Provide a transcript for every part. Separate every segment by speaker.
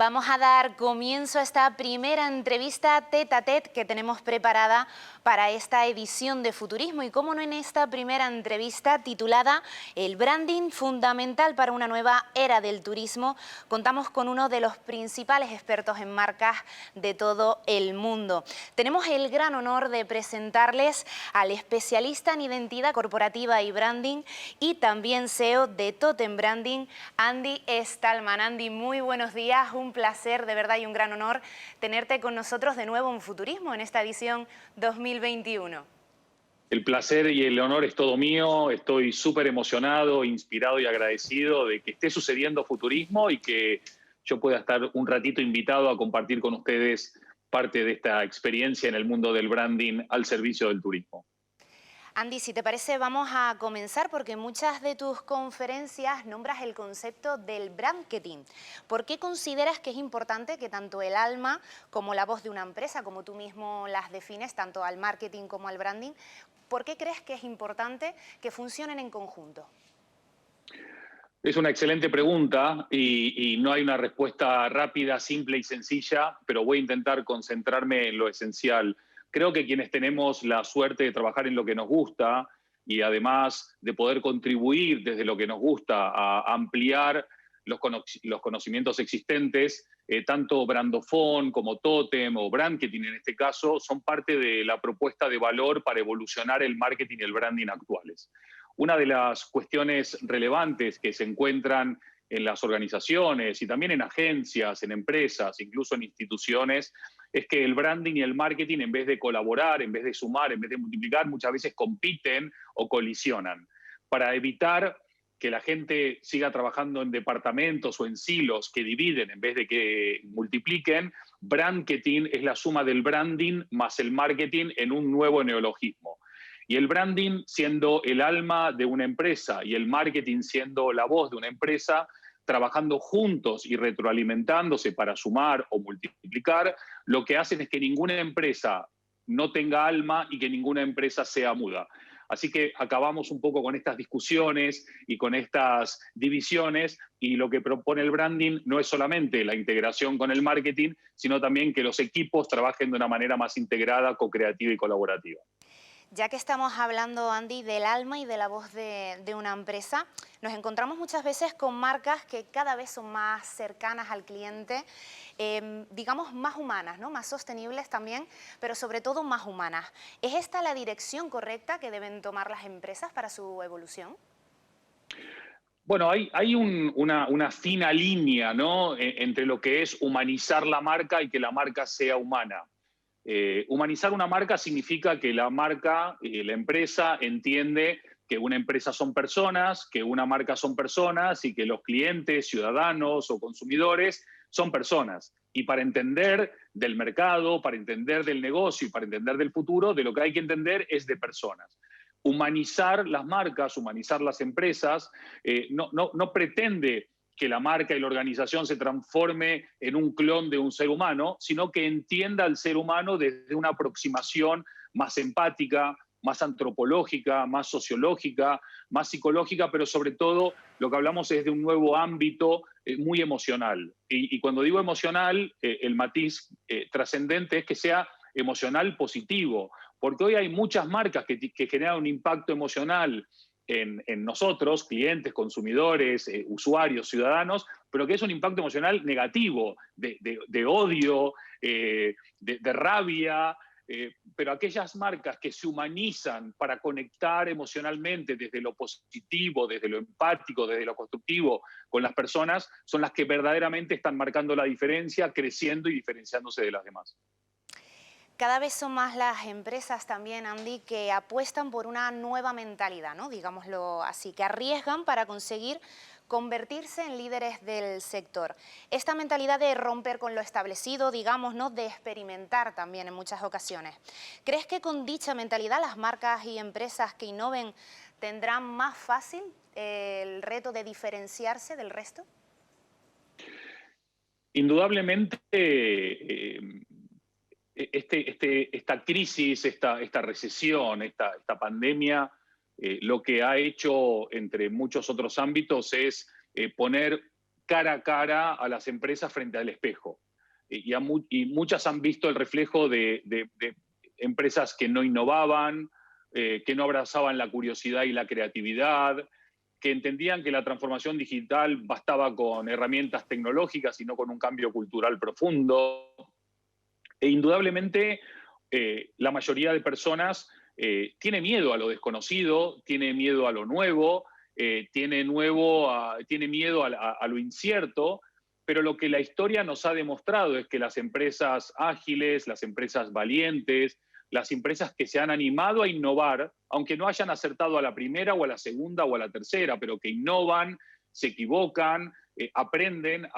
Speaker 1: Vamos a dar comienzo a esta primera entrevista tête a tête que tenemos preparada para esta edición de Futurismo y cómo no en esta primera entrevista titulada El branding fundamental para una nueva era del turismo, contamos con uno de los principales expertos en marcas de todo el mundo. Tenemos el gran honor de presentarles al especialista en identidad corporativa y branding y también CEO de Totem Branding, Andy Stallman. Andy, muy buenos días, un placer de verdad y un gran honor tenerte con nosotros de nuevo en Futurismo en esta edición 2021.
Speaker 2: El placer y el honor es todo mío. Estoy súper emocionado, inspirado y agradecido de que esté sucediendo Futurismo y que yo pueda estar un ratito invitado a compartir con ustedes parte de esta experiencia en el mundo del branding al servicio del turismo.
Speaker 1: Andy, si te parece, vamos a comenzar porque en muchas de tus conferencias nombras el concepto del brandketing. ¿Por qué consideras que es importante que tanto el alma como la voz de una empresa, como tú mismo las defines, tanto al marketing como al branding, por qué crees que es importante que funcionen en conjunto?
Speaker 2: Es una excelente pregunta y no hay una respuesta rápida, simple y sencilla, pero voy a intentar concentrarme en lo esencial. Creo que quienes tenemos la suerte de trabajar en lo que nos gusta y además de poder contribuir desde lo que nos gusta a ampliar los conocimientos existentes, tanto Brandofon como Totem o Brandketing en este caso, son parte de la propuesta de valor para evolucionar el marketing y el branding actuales. Una de las cuestiones relevantes que se encuentran en las organizaciones y también en agencias, en empresas, incluso en instituciones, es que el branding y el marketing, en vez de colaborar, en vez de sumar, en vez de multiplicar, muchas veces compiten o colisionan. Para evitar que la gente siga trabajando en departamentos o en silos que dividen en vez de que multipliquen, brandketing es la suma del branding más el marketing en un nuevo neologismo. Y el branding siendo el alma de una empresa y el marketing siendo la voz de una empresa, trabajando juntos y retroalimentándose para sumar o multiplicar, lo que hacen es que ninguna empresa no tenga alma y que ninguna empresa sea muda. Así que acabamos un poco con estas discusiones y con estas divisiones, y lo que propone el branding no es solamente la integración con el marketing, sino también que los equipos trabajen de una manera más integrada, co-creativa y colaborativa.
Speaker 1: Ya que estamos hablando, Andy, del alma y de la voz de una empresa, nos encontramos muchas veces con marcas que cada vez son más cercanas al cliente, digamos más humanas, ¿no? Más sostenibles también, pero sobre todo más humanas. ¿Es esta la dirección correcta que deben tomar las empresas para su evolución?
Speaker 2: Bueno, hay una fina línea, ¿no? Entre lo que es humanizar la marca y que la marca sea humana. Humanizar una marca significa que la marca, la empresa, entiende que una empresa son personas, que una marca son personas y que los clientes, ciudadanos o consumidores son personas. Y para entender del mercado, para entender del negocio y para entender del futuro, de lo que hay que entender es de personas. Humanizar las marcas, humanizar las empresas, no pretende que la marca y la organización se transforme en un clon de un ser humano, sino que entienda al ser humano desde una aproximación más empática, más antropológica, más sociológica, más psicológica, pero sobre todo lo que hablamos es de un nuevo ámbito muy emocional. Y cuando digo emocional, el matiz trascendente es que sea emocional positivo, porque hoy hay muchas marcas que generan un impacto emocional en nosotros, clientes, consumidores, usuarios, ciudadanos, pero que es un impacto emocional negativo, de odio, de rabia, pero aquellas marcas que se humanizan para conectar emocionalmente desde lo positivo, desde lo empático, desde lo constructivo con las personas, son las que verdaderamente están marcando la diferencia, creciendo y diferenciándose de las demás.
Speaker 1: Cada vez son más las empresas también, Andy, que apuestan por una nueva mentalidad, ¿no? Digámoslo así, que arriesgan para conseguir convertirse en líderes del sector. Esta mentalidad de romper con lo establecido, digamos, ¿no? De experimentar también en muchas ocasiones. ¿Crees que con dicha mentalidad las marcas y empresas que innoven tendrán más fácil el reto de diferenciarse del resto?
Speaker 2: Indudablemente, esta crisis, esta recesión, esta pandemia, lo que ha hecho, entre muchos otros ámbitos, es poner cara a cara a las empresas frente al espejo. Y muchas han visto el reflejo de empresas que no innovaban, que no abrazaban la curiosidad y la creatividad, que entendían que la transformación digital bastaba con herramientas tecnológicas y no con un cambio cultural profundo. E indudablemente la mayoría de personas tiene miedo a lo desconocido, tiene miedo a lo nuevo, tiene miedo a lo incierto, pero lo que la historia nos ha demostrado es que las empresas ágiles, las empresas valientes, las empresas que se han animado a innovar, aunque no hayan acertado a la primera o a la segunda o a la tercera, pero que innovan, se equivocan, aprenden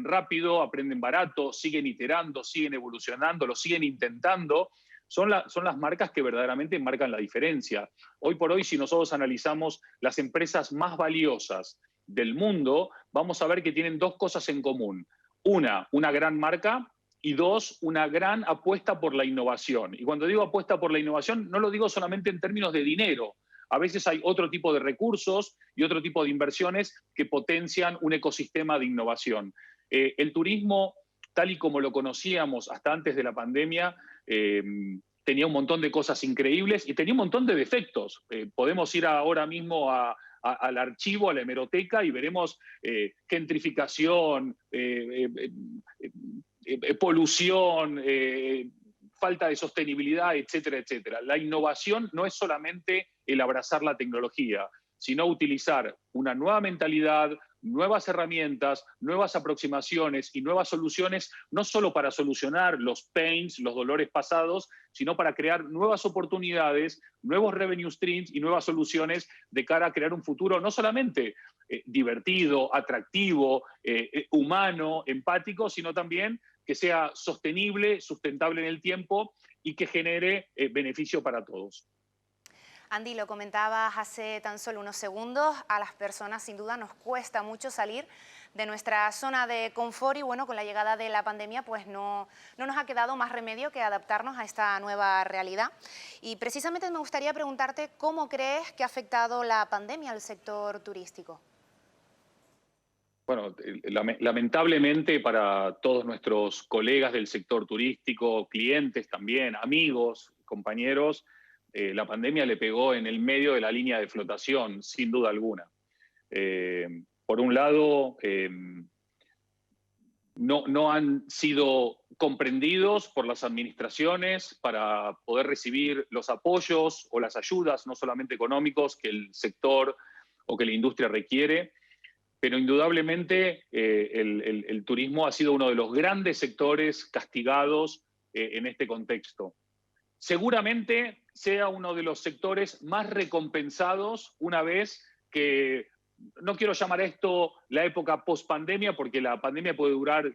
Speaker 2: rápido, aprenden barato, siguen iterando, siguen evolucionando, lo siguen intentando, son las marcas que verdaderamente marcan la diferencia. Hoy por hoy, si nosotros analizamos las empresas más valiosas del mundo, vamos a ver que tienen dos cosas en común. Una gran marca, y dos, una gran apuesta por la innovación. Y cuando digo apuesta por la innovación, no lo digo solamente en términos de dinero. A veces hay otro tipo de recursos y otro tipo de inversiones que potencian un ecosistema de innovación. El turismo, tal y como lo conocíamos hasta antes de la pandemia, tenía un montón de cosas increíbles y tenía un montón de defectos. Podemos ir ahora mismo al archivo, a la hemeroteca, y veremos gentrificación, polución, falta de sostenibilidad, etcétera, etcétera. La innovación no es solamente el abrazar la tecnología, sino utilizar una nueva mentalidad, nuevas herramientas, nuevas aproximaciones y nuevas soluciones, no solo para solucionar los pains, los dolores pasados, sino para crear nuevas oportunidades, nuevos revenue streams y nuevas soluciones de cara a crear un futuro no solamente divertido, atractivo, humano, empático, sino también que sea sostenible, sustentable en el tiempo y que genere beneficio para todos.
Speaker 1: Andy, lo comentabas hace tan solo unos segundos, a las personas sin duda nos cuesta mucho salir de nuestra zona de confort y bueno, con la llegada de la pandemia pues no nos ha quedado más remedio que adaptarnos a esta nueva realidad. Y precisamente me gustaría preguntarte cómo crees que ha afectado la pandemia al sector turístico.
Speaker 2: Bueno, lamentablemente para todos nuestros colegas del sector turístico, clientes también, amigos, compañeros, la pandemia le pegó en el medio de la línea de flotación, sin duda alguna. Por un lado, no han sido comprendidos por las administraciones para poder recibir los apoyos o las ayudas, no solamente económicos, que el sector o que la industria requiere. Pero indudablemente el turismo ha sido uno de los grandes sectores castigados en este contexto. Seguramente sea uno de los sectores más recompensados una vez que, no quiero llamar a esto la época post-pandemia, porque la pandemia puede durar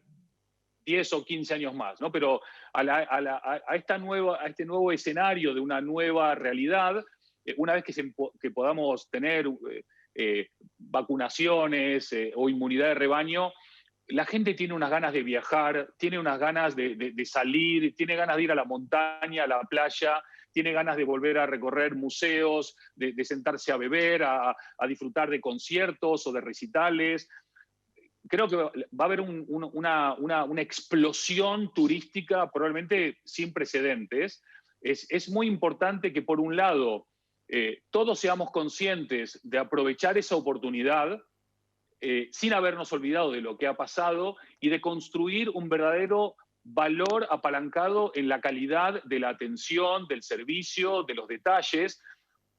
Speaker 2: 10 o 15 años más, ¿no? Pero a este nuevo escenario de una nueva realidad, una vez que podamos tener vacunaciones o inmunidad de rebaño, la gente tiene unas ganas de viajar, tiene unas ganas de salir, tiene ganas de ir a la montaña, a la playa, tiene ganas de volver a recorrer museos, de sentarse a beber, a disfrutar de conciertos o de recitales. Creo que va a haber una explosión turística probablemente sin precedentes. Es muy importante que, por un lado, todos seamos conscientes de aprovechar esa oportunidad sin habernos olvidado de lo que ha pasado y de construir un verdadero valor apalancado en la calidad de la atención, del servicio, de los detalles,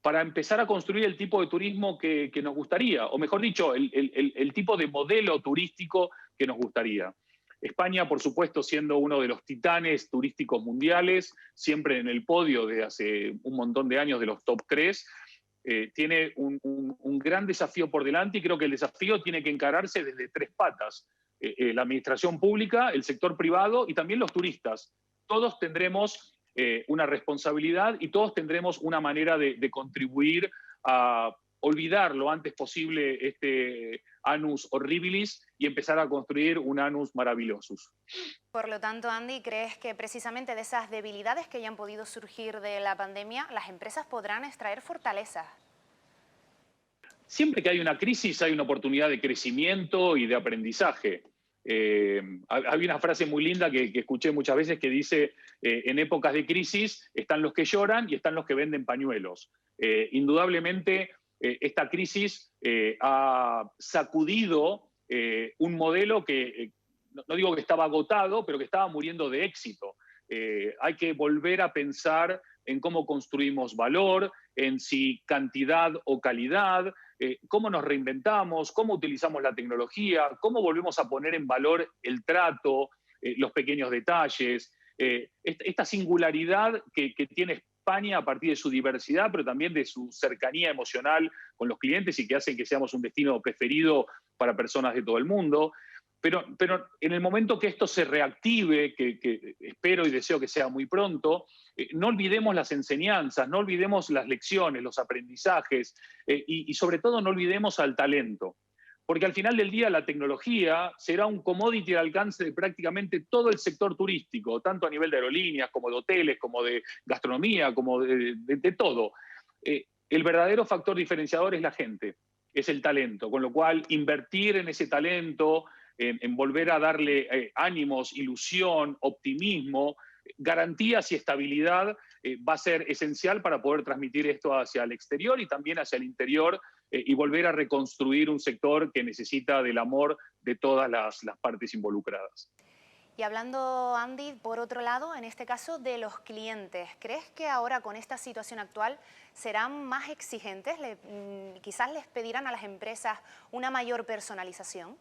Speaker 2: para empezar a construir el tipo de turismo que nos gustaría, o mejor dicho, el tipo de modelo turístico que nos gustaría. España, por supuesto, siendo uno de los titanes turísticos mundiales, siempre en el podio de hace un montón de años de los top 3, tiene un gran desafío por delante y creo que el desafío tiene que encararse desde tres patas. La administración pública, el sector privado y también los turistas. Todos tendremos una responsabilidad y todos tendremos una manera de contribuir a olvidar lo antes posible este annus horribilis y empezar a construir un annus maravillosus.
Speaker 1: Por lo tanto, Andy, ¿crees que precisamente de esas debilidades que ya han podido surgir de la pandemia, las empresas podrán extraer fortalezas?
Speaker 2: Siempre que hay una crisis hay una oportunidad de crecimiento y de aprendizaje. Hay una frase muy linda que escuché muchas veces que dice, en épocas de crisis están los que lloran y están los que venden pañuelos. Indudablemente, esta crisis ha sacudido un modelo que, no digo que estaba agotado, pero que estaba muriendo de éxito. Hay que volver a pensar en cómo construimos valor, en si cantidad o calidad, cómo nos reinventamos, cómo utilizamos la tecnología, cómo volvemos a poner en valor el trato, los pequeños detalles, esta singularidad que tiene España a partir de su diversidad, pero también de su cercanía emocional con los clientes y que hacen que seamos un destino preferido para personas de todo el mundo. Pero en el momento que esto se reactive, que espero y deseo que sea muy pronto, no olvidemos las enseñanzas, no olvidemos las lecciones, los aprendizajes y sobre todo no olvidemos al talento. Porque al final del día la tecnología será un commodity al alcance de prácticamente todo el sector turístico, tanto a nivel de aerolíneas, como de hoteles, como de gastronomía, como de todo. El verdadero factor diferenciador es la gente, es el talento, con lo cual invertir en ese talento, en volver a darle ánimos, ilusión, optimismo, garantías y estabilidad va a ser esencial para poder transmitir esto hacia el exterior y también hacia el interior y volver a reconstruir un sector que necesita del amor de todas las partes involucradas.
Speaker 1: Y hablando, Andy, por otro lado, en este caso de los clientes, ¿crees que ahora con esta situación actual serán más exigentes? ¿Quizás les pedirán a las empresas una mayor personalización?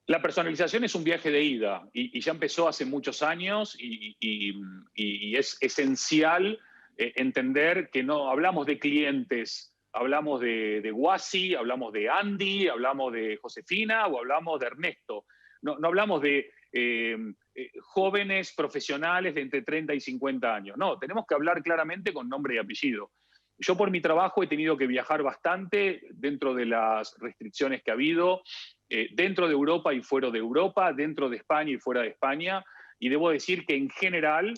Speaker 2: La personalización es un viaje de ida y ya empezó hace muchos años y es esencial entender que no hablamos de clientes, hablamos de Guasi, hablamos de Andy, hablamos de Josefina o hablamos de Ernesto. No hablamos de jóvenes profesionales de entre 30 y 50 años. No, tenemos que hablar claramente con nombre y apellido. Yo por mi trabajo he tenido que viajar bastante dentro de las restricciones que ha habido, dentro de Europa y fuera de Europa, dentro de España y fuera de España, y debo decir que en general,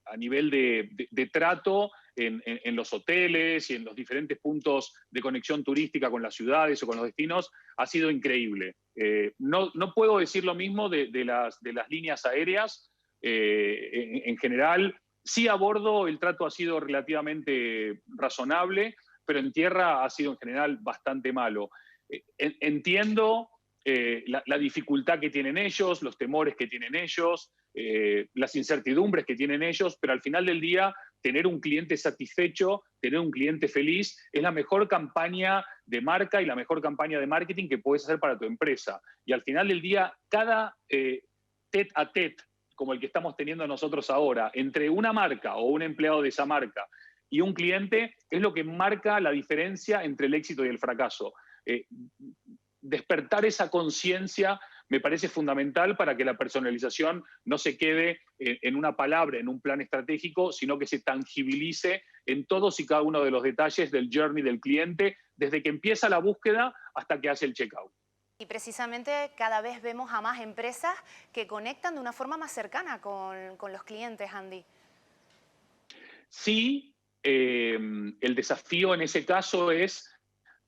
Speaker 2: a nivel de trato en los hoteles y en los diferentes puntos de conexión turística con las ciudades o con los destinos, ha sido increíble. No puedo decir lo mismo de las líneas aéreas. En general, sí, a bordo el trato ha sido relativamente razonable, pero en tierra ha sido en general bastante malo. Entiendo la dificultad que tienen ellos, los temores que tienen ellos, las incertidumbres que tienen ellos, pero al final del día tener un cliente satisfecho, tener un cliente feliz, es la mejor campaña de marca y la mejor campaña de marketing que puedes hacer para tu empresa. Y al final del día, cada tete a tete, como el que estamos teniendo nosotros ahora, entre una marca o un empleado de esa marca y un cliente, es lo que marca la diferencia entre el éxito y el fracaso. Despertar esa conciencia me parece fundamental para que la personalización no se quede en una palabra, en un plan estratégico, sino que se tangibilice en todos y cada uno de los detalles del journey del cliente, desde que empieza la búsqueda hasta que hace el checkout.
Speaker 1: Y precisamente cada vez vemos a más empresas que conectan de una forma más cercana con los clientes, Andy.
Speaker 2: Sí, el desafío en ese caso es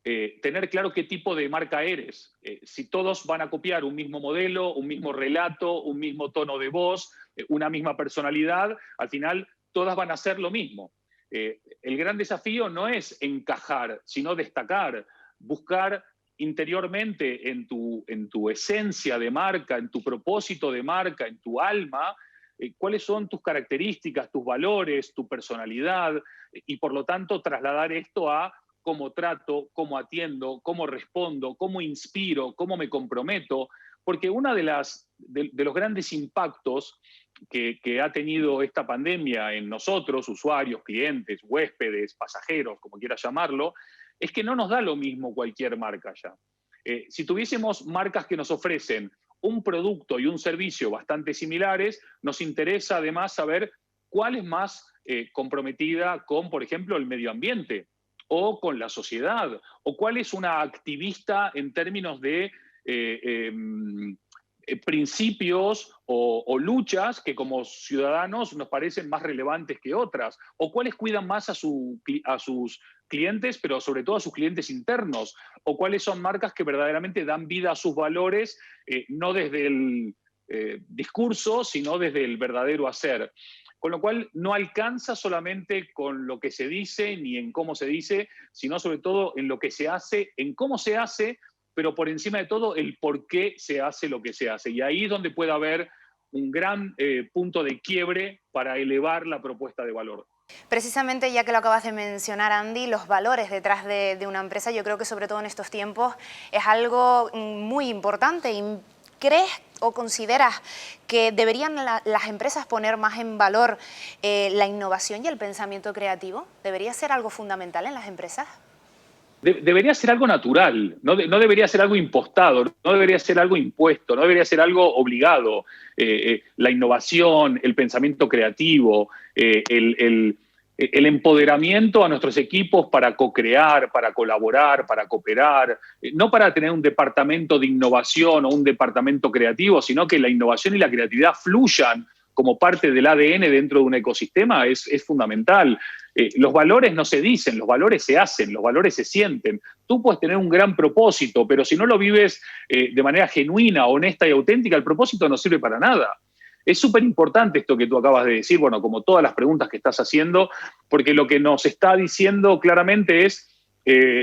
Speaker 2: tener claro qué tipo de marca eres. Si todos van a copiar un mismo modelo, un mismo relato, un mismo tono de voz, una misma personalidad, al final todas van a hacer lo mismo. El gran desafío no es encajar, sino destacar, buscar interiormente en tu esencia de marca, en tu propósito de marca, en tu alma, cuáles son tus características, tus valores, tu personalidad, y por lo tanto trasladar esto a cómo trato, cómo atiendo, cómo respondo, cómo inspiro, cómo me comprometo, porque uno de los grandes impactos que ha tenido esta pandemia en nosotros, usuarios, clientes, huéspedes, pasajeros, como quieras llamarlo, es que no nos da lo mismo cualquier marca ya. Si tuviésemos marcas que nos ofrecen un producto y un servicio bastante similares, nos interesa además saber cuál es más comprometida con, por ejemplo, el medio ambiente o con la sociedad, o cuál es una activista en términos de principios o luchas que como ciudadanos nos parecen más relevantes que otras, o cuáles cuidan más a sus clientes, pero sobre todo a sus clientes internos, o cuáles son marcas que verdaderamente dan vida a sus valores, no desde el discurso, sino desde el verdadero hacer. Con lo cual no alcanza solamente con lo que se dice ni en cómo se dice, sino sobre todo en lo que se hace, en cómo se hace, pero por encima de todo el por qué se hace lo que se hace. Y ahí es donde puede haber un gran punto de quiebre para elevar la propuesta de valor.
Speaker 1: Precisamente, ya que lo acabas de mencionar, Andy, los valores detrás de una empresa, yo creo que sobre todo en estos tiempos es algo muy importante. ¿Crees o consideras que deberían las empresas poner más en valor la innovación y el pensamiento creativo? ¿Debería ser algo fundamental en las empresas?
Speaker 2: Debería ser algo natural, no debería ser algo impostado, no debería ser algo impuesto, no debería ser algo obligado. La innovación, el pensamiento creativo, el empoderamiento a nuestros equipos para co-crear, para colaborar, para cooperar, no para tener un departamento de innovación o un departamento creativo, sino que la innovación y la creatividad fluyan como parte del ADN dentro de un ecosistema es fundamental. Los valores no se dicen, los valores se hacen, los valores se sienten. Tú puedes tener un gran propósito, pero si no lo vives de manera genuina, honesta y auténtica, el propósito no sirve para nada. Es súper importante esto que tú acabas de decir, bueno, como todas las preguntas que estás haciendo, porque lo que nos está diciendo claramente es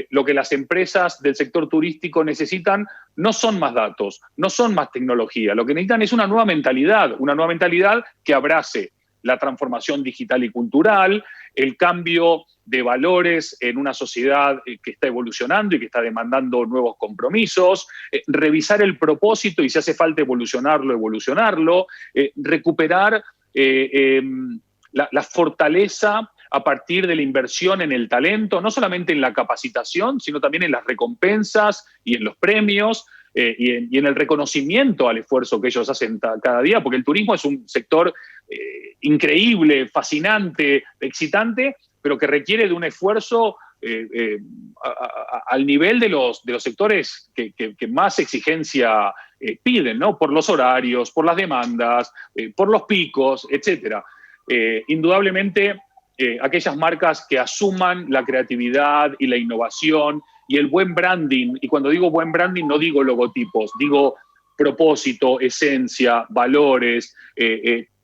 Speaker 2: lo que las empresas del sector turístico necesitan no son más datos, no son más tecnología. Lo que necesitan es una nueva mentalidad que abrace la transformación digital y cultural, el cambio de valores en una sociedad que está evolucionando y que está demandando nuevos compromisos, revisar el propósito y si hace falta evolucionarlo, recuperar la fortaleza a partir de la inversión en el talento, no solamente en la capacitación, sino también en las recompensas y en los premios y en el reconocimiento al esfuerzo que ellos hacen cada día, porque el turismo es un sector increíble, fascinante, excitante, pero que requiere de un esfuerzo al nivel de los sectores que más exigencia piden, ¿no? Por los horarios, por las demandas, por los picos, etc. Indudablemente, aquellas marcas que asuman la creatividad y la innovación y el buen branding, y cuando digo buen branding no digo logotipos, digo propósito, esencia, valores,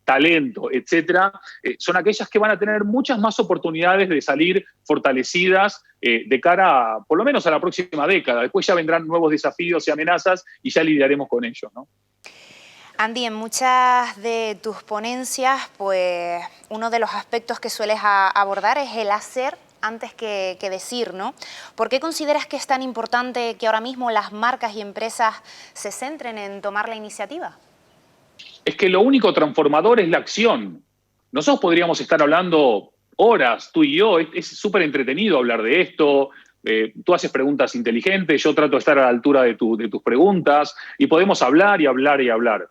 Speaker 2: talento, etcétera, son aquellas que van a tener muchas más oportunidades de salir fortalecidas de cara, por lo menos a la próxima década. Después ya vendrán nuevos desafíos y amenazas y ya lidiaremos con ellos, ¿no?
Speaker 1: Andy, en muchas de tus ponencias, pues uno de los aspectos que sueles abordar es el hacer antes que decir, ¿no? ¿Por qué consideras que es tan importante que ahora mismo las marcas y empresas se centren en tomar la iniciativa?
Speaker 2: Es que lo único transformador es la acción. Nosotros podríamos estar hablando horas, tú y yo, es súper entretenido hablar de esto. Tú haces preguntas inteligentes, yo trato de estar a la altura de tus preguntas y podemos hablar y hablar y hablar.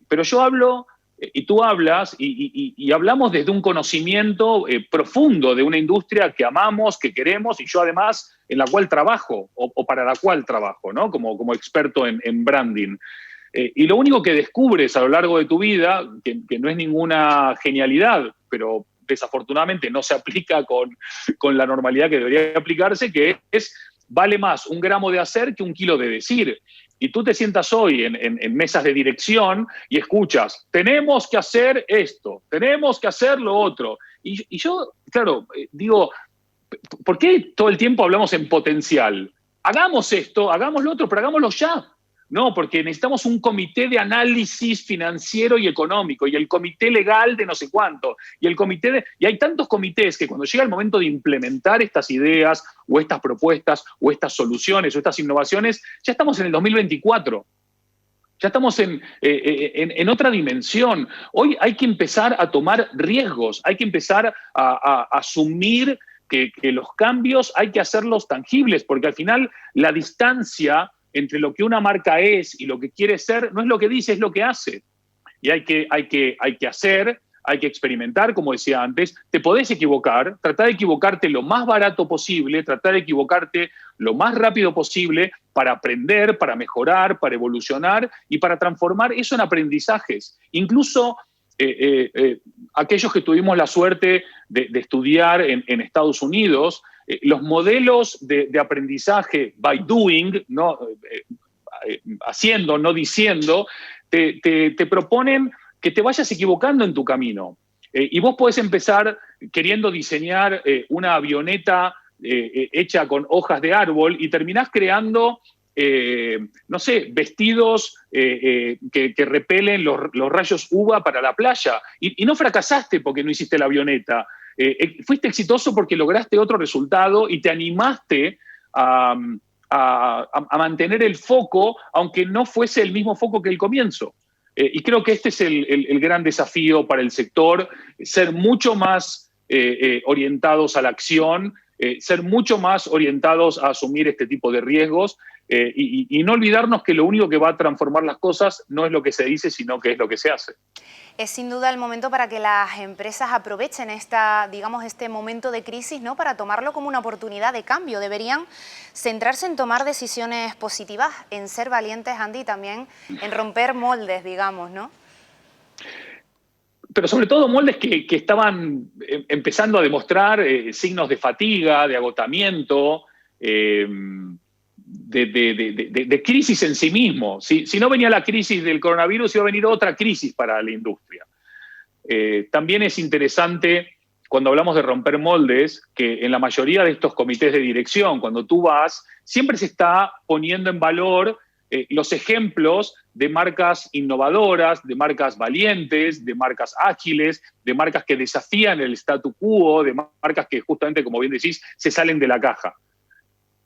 Speaker 2: Pero yo hablo y tú hablas y hablamos desde un conocimiento profundo de una industria que amamos, que queremos y yo además en la cual trabajo o para la cual trabajo, ¿no? Como experto en branding. Y lo único que descubres a lo largo de tu vida, que no es ninguna genialidad, pero desafortunadamente no se aplica con la normalidad que debería aplicarse, que es, vale más un gramo de hacer que un kilo de decir. Y tú te sientas hoy en mesas de dirección y escuchas, tenemos que hacer esto, tenemos que hacer lo otro. Y yo, claro, digo, ¿por qué todo el tiempo hablamos en potencial? Hagamos esto, hagamos lo otro, pero hagámoslo ya. No, porque necesitamos un comité de análisis financiero y económico y el comité legal de no sé cuánto y hay tantos comités que cuando llega el momento de implementar estas ideas o estas propuestas o estas soluciones o estas innovaciones, ya estamos en el 2024. Ya estamos en otra dimensión. Hoy hay que empezar a tomar riesgos, hay que empezar a asumir que los cambios hay que hacerlos tangibles, porque al final la distancia entre lo que una marca es y lo que quiere ser, no es lo que dice, es lo que hace. Y hay que hacer, hay que experimentar, como decía antes, te podés equivocar, tratar de equivocarte lo más barato posible, tratar de equivocarte lo más rápido posible para aprender, para mejorar, para evolucionar y para transformar eso en aprendizajes. Incluso aquellos que tuvimos la suerte de estudiar en Estados Unidos, los modelos de aprendizaje by doing, ¿no? Haciendo, no diciendo, te proponen que te vayas equivocando en tu camino. Y vos podés empezar queriendo diseñar una avioneta hecha con hojas de árbol y terminás creando, no sé, vestidos que repelen los rayos UVA para la playa. Y no fracasaste porque no hiciste la avioneta. Fuiste exitoso porque lograste otro resultado y te animaste a mantener el foco, aunque no fuese el mismo foco que el comienzo. Y creo que este es el gran desafío para el sector, ser mucho más orientados a la acción, ser mucho más orientados a asumir este tipo de riesgos y no olvidarnos que lo único que va a transformar las cosas no es lo que se dice, sino que es lo que se hace.
Speaker 1: Es sin duda el momento para que las empresas aprovechen digamos, este momento de crisis, ¿no? Para tomarlo como una oportunidad de cambio. Deberían centrarse en tomar decisiones positivas, en ser valientes, Andy, y también en romper moldes, digamos, ¿no?
Speaker 2: Pero sobre todo moldes que estaban empezando a demostrar signos de fatiga, de agotamiento, de crisis en sí mismo. Si no venía la crisis del coronavirus, iba a venir otra crisis para la industria. También es interesante, cuando hablamos de romper moldes, que en la mayoría de estos comités de dirección, cuando tú vas, siempre se está poniendo en valor los ejemplos de marcas innovadoras, de marcas valientes, de marcas ágiles, de marcas que desafían el statu quo, de marcas que justamente, como bien decís, se salen de la caja.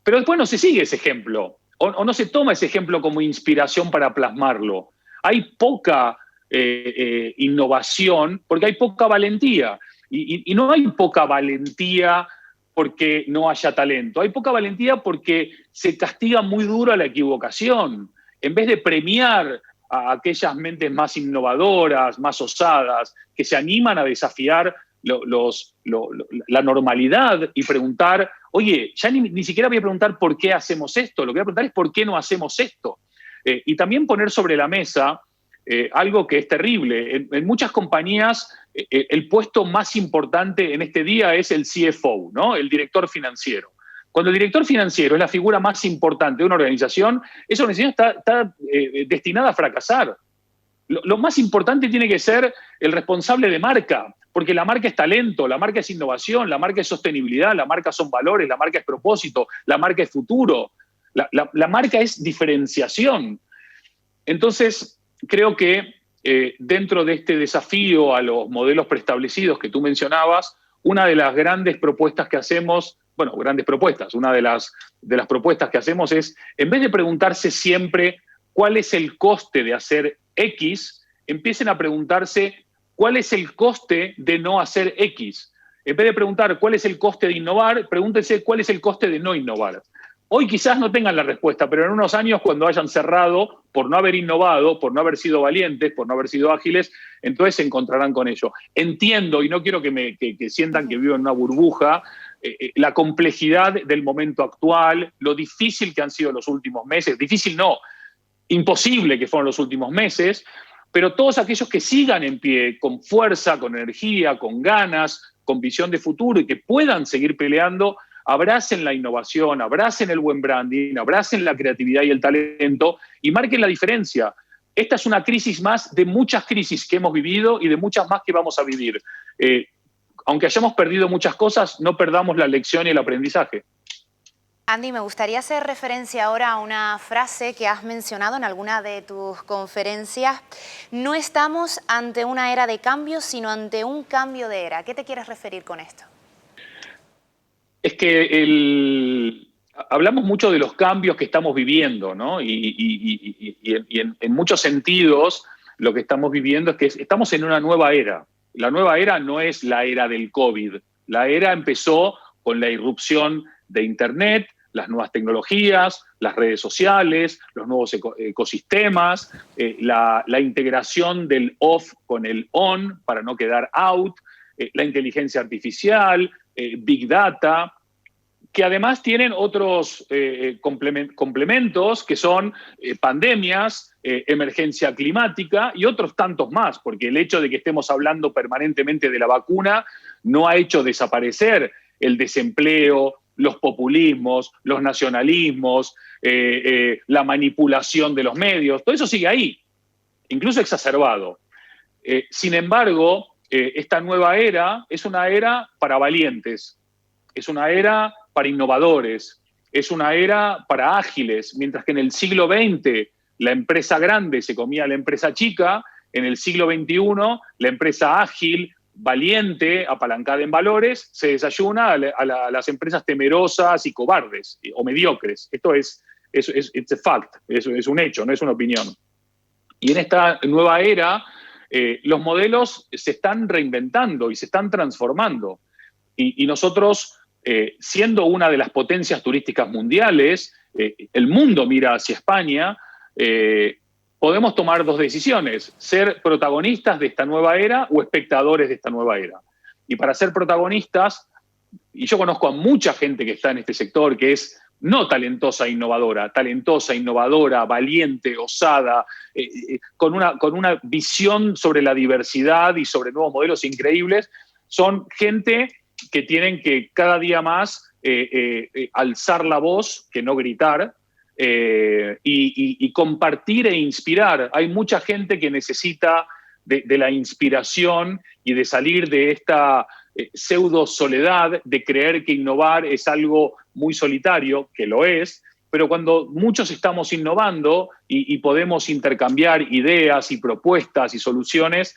Speaker 2: Pero después no se sigue ese ejemplo, o no se toma ese ejemplo como inspiración para plasmarlo. Hay poca innovación porque hay poca valentía. Y no hay poca valentía porque no haya talento. Hay poca valentía porque se castiga muy duro a la equivocación. En vez de premiar a aquellas mentes más innovadoras, más osadas, que se animan a desafiar la normalidad y preguntar, oye, ya ni siquiera voy a preguntar por qué hacemos esto, lo que voy a preguntar es por qué no hacemos esto. Y también poner sobre la mesa algo que es terrible. En muchas compañías el puesto más importante en este día es el CFO, ¿no? El director financiero. Cuando el director financiero es la figura más importante de una organización, esa organización está destinada a fracasar. Lo más importante tiene que ser el responsable de marca, porque la marca es talento, la marca es innovación, la marca es sostenibilidad, la marca son valores, la marca es propósito, la marca es futuro, la marca es diferenciación. Entonces, creo que dentro de este desafío a los modelos preestablecidos que tú mencionabas, una de las grandes propuestas que hacemos, bueno, grandes propuestas, una de las propuestas que hacemos es, en vez de preguntarse siempre cuál es el coste de hacer X, empiecen a preguntarse cuál es el coste de no hacer X. En vez de preguntar cuál es el coste de innovar, pregúntense cuál es el coste de no innovar. Hoy quizás no tengan la respuesta, pero en unos años, cuando hayan cerrado por no haber innovado, por no haber sido valientes, por no haber sido ágiles, entonces se encontrarán con ello. Entiendo, y no quiero que sientan que vivo en una burbuja, la complejidad del momento actual, lo difícil que han sido los últimos meses, difícil no, imposible que fueron los últimos meses, pero todos aquellos que sigan en pie, con fuerza, con energía, con ganas, con visión de futuro y que puedan seguir peleando, abracen la innovación, abracen el buen branding, abracen la creatividad y el talento y marquen la diferencia. Esta es una crisis más de muchas crisis que hemos vivido y de muchas más que vamos a vivir. Aunque hayamos perdido muchas cosas, no perdamos la lección y el aprendizaje.
Speaker 1: Andy, me gustaría hacer referencia ahora a una frase que has mencionado en alguna de tus conferencias. No estamos ante una era de cambio, sino ante un cambio de era. ¿A qué te quieres referir con esto?
Speaker 2: Es que hablamos mucho de los cambios que estamos viviendo, ¿no? Y en muchos sentidos lo que estamos viviendo es que estamos en una nueva era. La nueva era no es la era del COVID. La era empezó con la irrupción de Internet, las nuevas tecnologías, las redes sociales, los nuevos ecosistemas, la integración del off con el on para no quedar out, la inteligencia artificial, Big Data, que además tienen otros complementos que son pandemias, emergencia climática y otros tantos más, porque el hecho de que estemos hablando permanentemente de la vacuna no ha hecho desaparecer el desempleo, los populismos, los nacionalismos, la manipulación de los medios, todo eso sigue ahí, incluso exacerbado. Sin embargo, esta nueva era es una era para valientes, es una era para innovadores, es una era para ágiles, mientras que en el siglo XX la empresa grande se comía a la empresa chica, en el siglo XXI la empresa ágil, valiente, apalancada en valores, se desayuna a las empresas temerosas y cobardes o mediocres. Esto es it's a fact, es un hecho, no es una opinión. Y en esta nueva era los modelos se están reinventando y se están transformando. Y nosotros, siendo una de las potencias turísticas mundiales, el mundo mira hacia España, podemos tomar dos decisiones: ser protagonistas de esta nueva era o espectadores de esta nueva era. Y para ser protagonistas, y yo conozco a mucha gente que está en este sector que es no talentosa e innovadora, talentosa, innovadora, valiente, osada, con una visión sobre la diversidad y sobre nuevos modelos increíbles, son gente que tienen que cada día más alzar la voz, que no gritar, y compartir e inspirar. Hay mucha gente que necesita de la inspiración y de salir de esta pseudo soledad, de creer que innovar es algo muy solitario, que lo es, pero cuando muchos estamos innovando y podemos intercambiar ideas y propuestas y soluciones,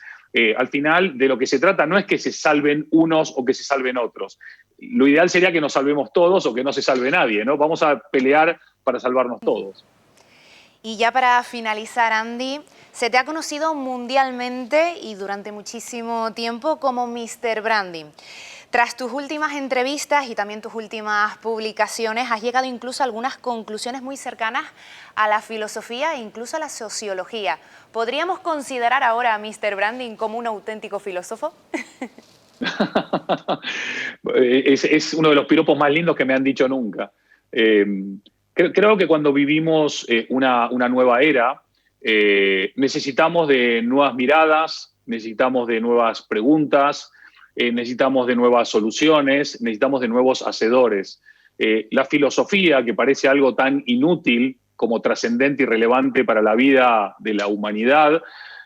Speaker 2: al final de lo que se trata no es que se salven unos o que se salven otros. Lo ideal sería que nos salvemos todos o que no se salve nadie, ¿no? Vamos a pelear para salvarnos todos.
Speaker 1: Y ya para finalizar, Andy, se te ha conocido mundialmente y durante muchísimo tiempo como Mr. Branding. Tras tus últimas entrevistas y también tus últimas publicaciones, has llegado incluso a algunas conclusiones muy cercanas a la filosofía e incluso a la sociología. ¿Podríamos considerar ahora a Mr. Branding como un auténtico filósofo?
Speaker 2: Es uno de los piropos más lindos que me han dicho nunca. Creo que cuando vivimos una nueva era, necesitamos de nuevas miradas, necesitamos de nuevas preguntas, necesitamos de nuevas soluciones, necesitamos de nuevos hacedores. La filosofía, que parece algo tan inútil como trascendente y relevante para la vida de la humanidad,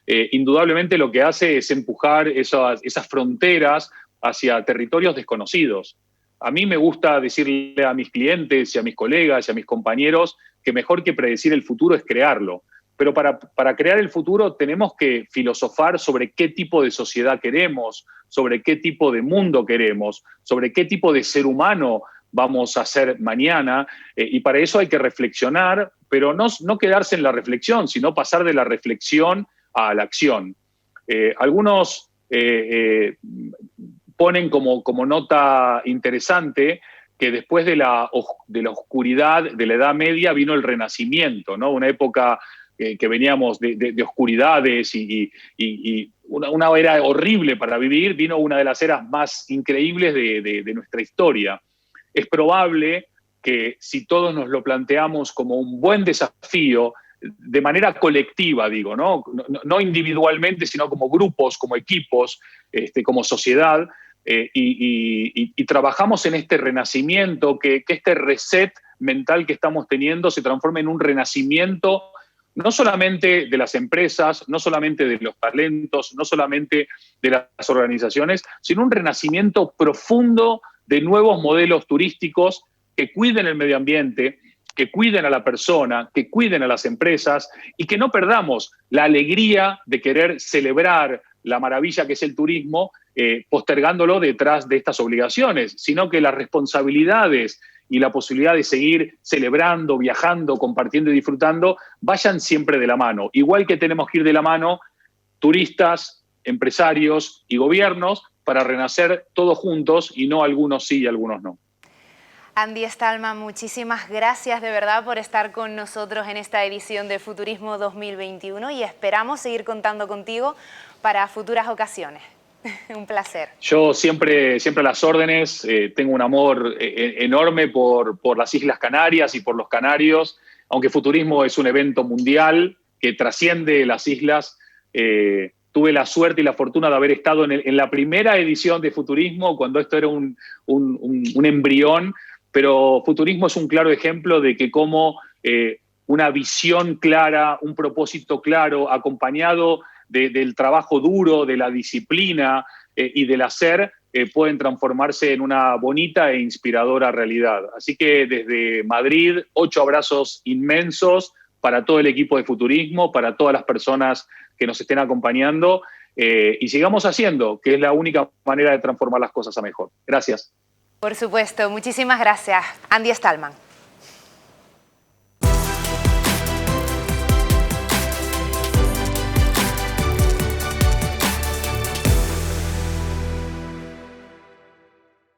Speaker 2: indudablemente lo que hace es empujar esas fronteras hacia territorios desconocidos. A mí me gusta decirle a mis clientes y a mis colegas y a mis compañeros que mejor que predecir el futuro es crearlo. Pero para crear el futuro tenemos que filosofar sobre qué tipo de sociedad queremos, sobre qué tipo de mundo queremos, sobre qué tipo de ser humano vamos a ser mañana, y para eso hay que reflexionar, pero no quedarse en la reflexión, sino pasar de la reflexión a la acción. Algunos ponen como nota interesante que después de la oscuridad de la Edad Media vino el Renacimiento, ¿no? Una época que veníamos de oscuridades y una era horrible para vivir, vino una de las eras más increíbles de nuestra historia. Es probable que si todos nos lo planteamos como un buen desafío, de manera colectiva, digo, no individualmente, sino como grupos, como equipos, como sociedad, y trabajamos en este renacimiento, que este reset mental que estamos teniendo se transforme en un renacimiento no solamente de las empresas, no solamente de los talentos, no solamente de las organizaciones, sino un renacimiento profundo de nuevos modelos turísticos que cuiden el medio ambiente, que cuiden a la persona, que cuiden a las empresas y que no perdamos la alegría de querer celebrar la maravilla que es el turismo, postergándolo detrás de estas obligaciones, sino que las responsabilidades y la posibilidad de seguir celebrando, viajando, compartiendo y disfrutando, vayan siempre de la mano. Igual que tenemos que ir de la mano turistas, empresarios y gobiernos para renacer todos juntos y no algunos sí y algunos no.
Speaker 1: Andy Stallman, muchísimas gracias de verdad por estar con nosotros en esta edición de Futurismo 2021 y esperamos seguir contando contigo para futuras ocasiones. Un placer.
Speaker 2: Yo siempre a las órdenes, tengo un amor enorme por las Islas Canarias y por los canarios, aunque Futurismo es un evento mundial que trasciende las islas. Tuve la suerte y la fortuna de haber estado en la primera edición de Futurismo, cuando esto era un embrión, pero Futurismo es un claro ejemplo de que cómo una visión clara, un propósito claro, acompañado del trabajo duro, de la disciplina y del hacer, pueden transformarse en una bonita e inspiradora realidad. Así que desde Madrid, 8 abrazos inmensos para todo el equipo de Futurismo, para todas las personas que nos estén acompañando y sigamos haciendo, que es la única manera de transformar las cosas a mejor. Gracias.
Speaker 1: Por supuesto, muchísimas gracias, Andy Stallman.